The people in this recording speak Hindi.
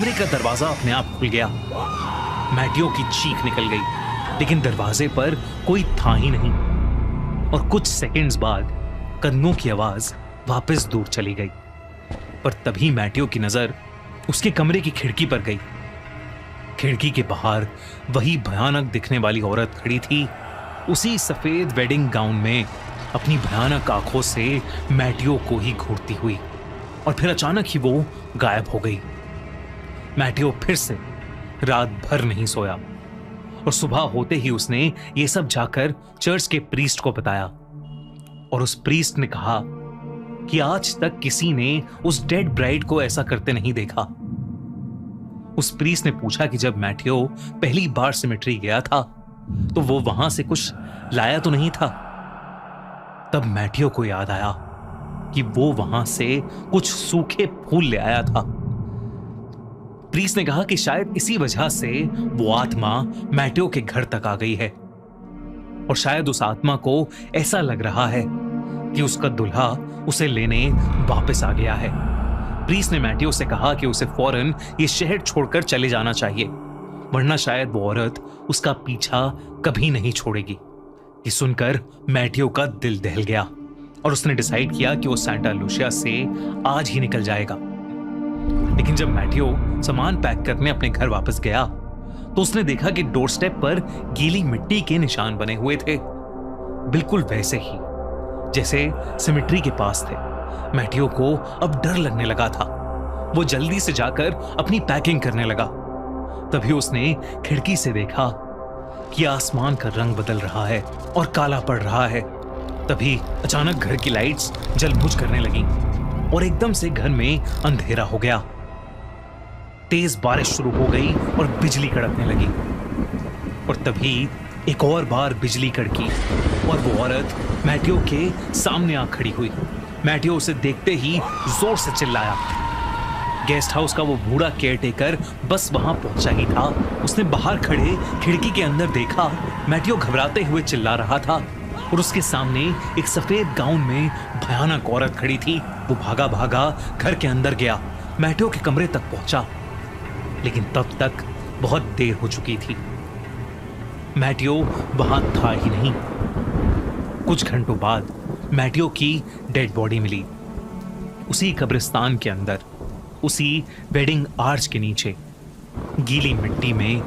कमरे का दरवाजा अपने आप खुल गया। मैटियो की चीख निकल गई, लेकिन दरवाजे पर कोई था ही नहीं। और कुछ सेकंड्स बाद कदमों की आवाज वापस दूर चली गई। पर तभी मैटियो की नजर उसके कमरे की खिड़की पर गई। खिड़की के बाहर वही भयानक दिखने वाली औरत खड़ी थी, उसी सफेद वेडिंग गाउन में, अपनी भयानक आंखों से मैटियो को ही घूरती हुई। और फिर अचानक ही वो गायब हो गई। मैटियो फिर से रात भर नहीं सोया और सुबह होते ही उसने ये सब जाकर चर्च के प्रीस्ट को बताया। और उस प्रीस्ट ने कहा कि आज तक किसी ने उस डेड ब्राइड को ऐसा करते नहीं देखा। उस प्रीस्ट ने पूछा कि जब मैटियो पहली बार सिमेट्री गया था तो वो वहां से कुछ लाया तो नहीं था। तब मैटियो को याद आया कि वो वहां से कुछ सूखे फूल ले आया था। प्रीस्ट ने कहा कि शायद इसी वजह से वो आत्मा मैटियो के घर तक आ गई है और शायद उस आत्मा को ऐसा लग रहा है कि उसका दुल्हा उसे लेने वापस आ गया है। प्रीस्ट ने मैटियो से कहा कि उसे फौरन ये शहर छोड़कर चले जाना चाहिए, वरना शायद वो औरत उसका पीछा कभी नहीं छोड़ेगी। ये सुनकर मैटियो का दिल दहल गया और उसने डिसाइड किया कि वो सांता लूसिया से आज ही निकल जाएगा। लेकिन जब मैटियो सामान पैक करने अपने घर वापस गया तो उसने देखा कि डोरस्टेप पर गीली मिट्टी के निशान बने हुए थे, बिल्कुल वैसे ही जैसे सिमेट्री के पास थे। मैटियो को अब डर लगने लगा था। वो जल्दी से जाकर अपनी पैकिंग करने लगा। तभी उसने खिड़की से देखा कि आसमान का रंग बदल रहा है और काला पड़ रहा है। तभी अचानक घर की लाइट्स जल-बुझ करने लगी और एकदम से घर में अंधेरा हो गया। तेज बारिश शुरू हो गई और बिजली कड़कने लगी। और तभी एक और बार बिजली कड़की और वो औरत मैटियो के सामने आ खड़ी हुई। मैटियो उसे देखते ही जोर से चिल्लाया। गेस्ट हाउस का वो बूढ़ा केयरटेकर बस वहां पहुंचा ही था। उसने बाहर खड़े खिड़की के अंदर देखा। मैटियो घबराते हुए चिल्ला रहा था और उसके सामने एक सफेद गाउन में भयानक औरत खड़ी थी। वो भागा भागा घर के अंदर गया, मैटियो के कमरे तक पहुंचा, लेकिन तब तक बहुत देर हो चुकी थी। मैटियो वहां था ही नहीं। कुछ घंटों बाद मैटियो की डेड बॉडी मिली, उसी कब्रिस्तान के अंदर, उसी वेडिंग आर्च के नीचे, गीली मिट्टी में